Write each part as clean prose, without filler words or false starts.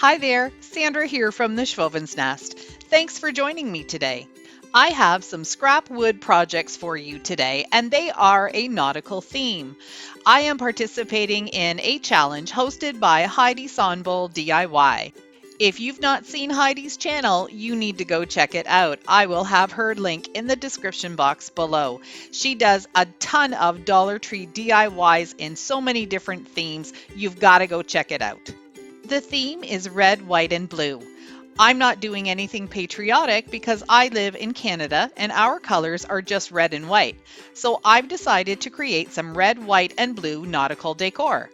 Hi there, Sandra here from the Schwowin's Nest. Thanks for joining me today. I have some scrap wood projects for you today, and they are a nautical theme. I am participating in a challenge hosted by Heidi Sonboul DIY. If you've not seen Heidi's channel, you need to go check it out. I will have her link in the description box below. She does a ton of Dollar Tree DIYs in so many different themes. You've got to go check it out. The theme is red, white, and blue. I'm not doing anything patriotic because I live in Canada and our colors are just red and white. So I've decided to create some red, white, and blue nautical decor.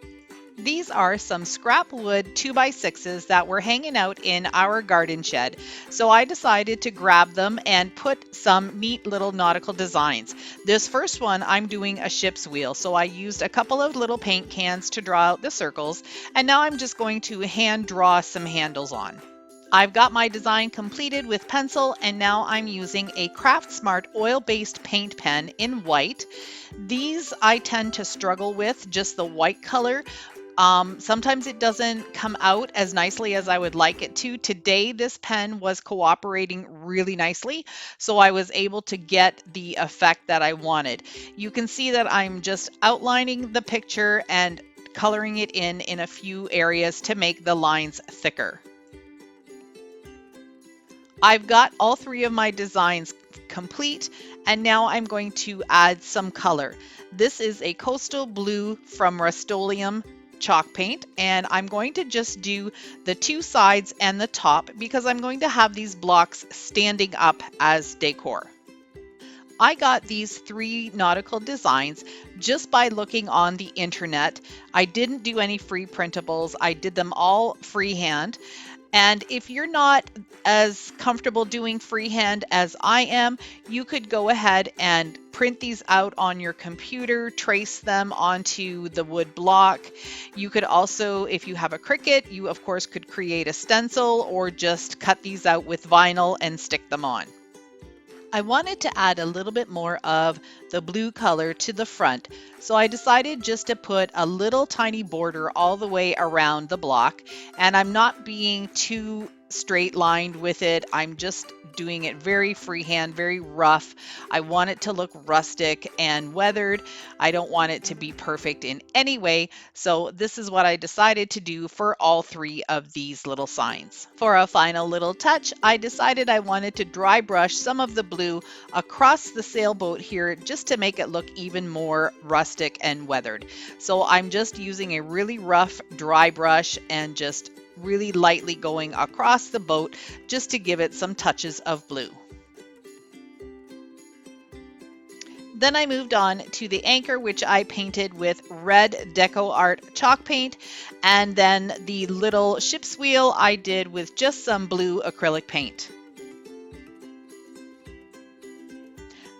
These are some scrap wood 2x6s that were hanging out in our garden shed. So I decided to grab them and put some neat little nautical designs. This first one, I'm doing a ship's wheel. So I used a couple of little paint cans to draw out the circles. And now I'm just going to hand draw some handles on. I've got my design completed with pencil, and now I'm using a CraftSmart oil-based paint pen in white. These I tend to struggle with, just the white color. Sometimes it doesn't come out as nicely as I would like it to. Today, this pen was cooperating really nicely, so I was able to get the effect that I wanted. You can see that I'm just outlining the picture and coloring it in a few areas to make the lines thicker. I've got all three of my designs complete, and now I'm going to add some color. This is a coastal blue from Rust-Oleum chalk paint, and I'm going to just do the two sides and the top because I'm going to have these blocks standing up as decor. I got these three nautical designs just by looking on the internet. I didn't do any free printables. I did them all freehand. And if you're not as comfortable doing freehand as I am, you could go ahead and print these out on your computer, trace them onto the wood block. You could also, if you have a Cricut, you of course could create a stencil or just cut these out with vinyl and stick them on. I wanted to add a little bit more of the blue color to the front, so I decided just to put a little tiny border all the way around the block, and I'm not being too straight lined with it. I'm just doing it very freehand, very rough. I want it to look rustic and weathered. I don't want it to be perfect in any way, so this is what I decided to do for all three of these little signs. For a final little touch, I decided I wanted to dry brush some of the blue across the sailboat here just to make it look even more rustic and weathered. So I'm just using a really rough dry brush and just really lightly going across the boat just to give it some touches of blue. Then I moved on to the anchor, which I painted with red Deco Art chalk paint, and then the little ship's wheel I did with just some blue acrylic paint.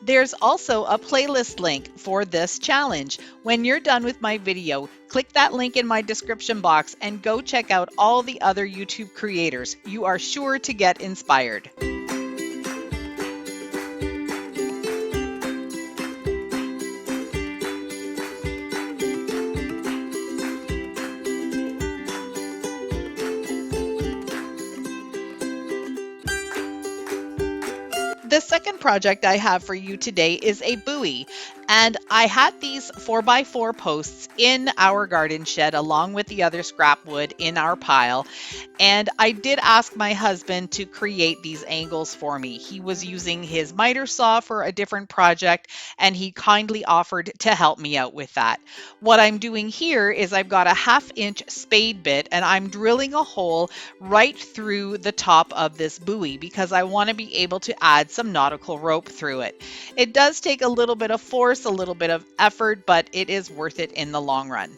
There's also a playlist link for this challenge. When you're done with my video, click that link in my description box and go check out all the other YouTube creators. You are sure to get inspired. The second project I have for you today is a buoy, and I had these 4x4 posts in our garden shed along with the other scrap wood in our pile, and I did ask my husband to create these angles for me. He was using his miter saw for a different project, and he kindly offered to help me out with that. What I'm doing here is I've got a 1/2-inch spade bit, and I'm drilling a hole right through the top of this buoy because I want to be able to add some nautical rope through it. It does take a little bit of force, a little bit of effort, but it is worth it in the long run.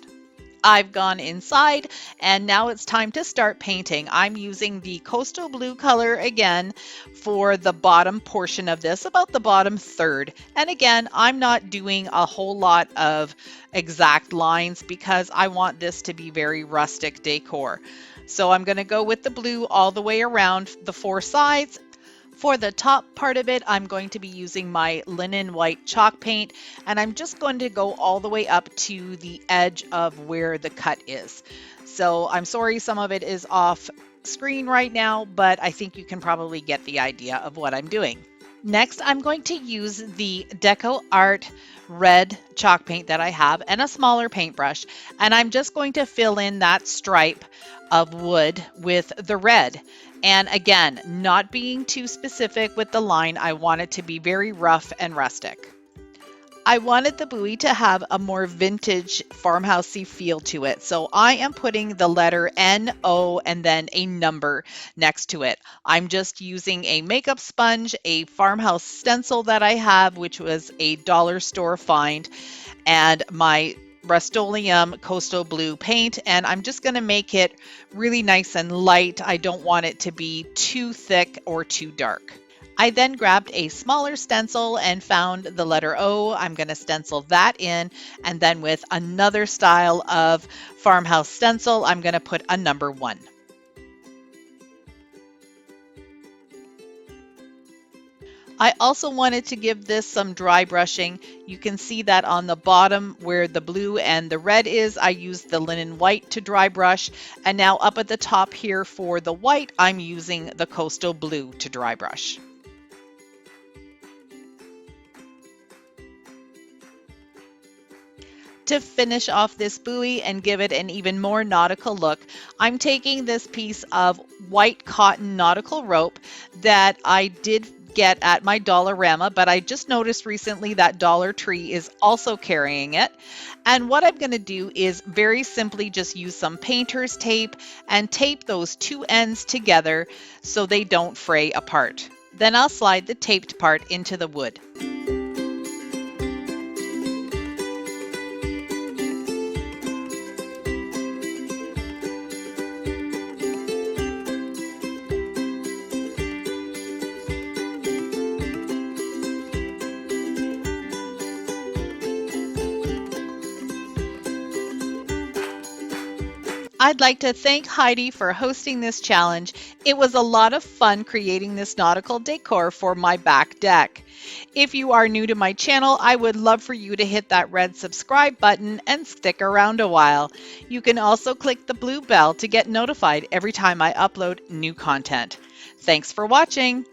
I've gone inside and now it's time to start painting. I'm using the coastal blue color again for the bottom portion of this, about the bottom third. And again, I'm not doing a whole lot of exact lines because I want this to be very rustic decor. So I'm going to go with the blue all the way around the four sides. For the top part of it, I'm going to be using my linen white chalk paint, and I'm just going to go all the way up to the edge of where the cut is. So I'm sorry some of it is off screen right now, but I think you can probably get the idea of what I'm doing. Next, I'm going to use the Deco Art red chalk paint that I have and a smaller paintbrush, and I'm just going to fill in that stripe of wood with the red. And again, not being too specific with the line, I want it to be very rough and rustic. I wanted the buoy to have a more vintage farmhousey feel to it. So I am putting the letter N-O and then a number next to it. I'm just using a makeup sponge, a farmhouse stencil that I have, which was a dollar store find, and my Rust-Oleum Coastal Blue paint, and I'm just going to make it really nice and light. I don't want it to be too thick or too dark. I then grabbed a smaller stencil and found the letter O. I'm going to stencil that in, and then with another style of farmhouse stencil, I'm going to put a number 1. I also wanted to give this some dry brushing. You can see that on the bottom where the blue and the red is, I used the linen white to dry brush. And now up at the top here for the white, I'm using the coastal blue to dry brush. To finish off this buoy and give it an even more nautical look, I'm taking this piece of white cotton nautical rope that I did get at my Dollarama, but I just noticed recently that Dollar Tree is also carrying it. And what I'm going to do is very simply just use some painter's tape and tape those two ends together so they don't fray apart. Then I'll slide the taped part into the wood. I'd like to thank Heidi for hosting this challenge. It was a lot of fun creating this nautical decor for my back deck. If you are new to my channel, I would love for you to hit that red subscribe button and stick around a while. You can also click the blue bell to get notified every time I upload new content. Thanks for watching.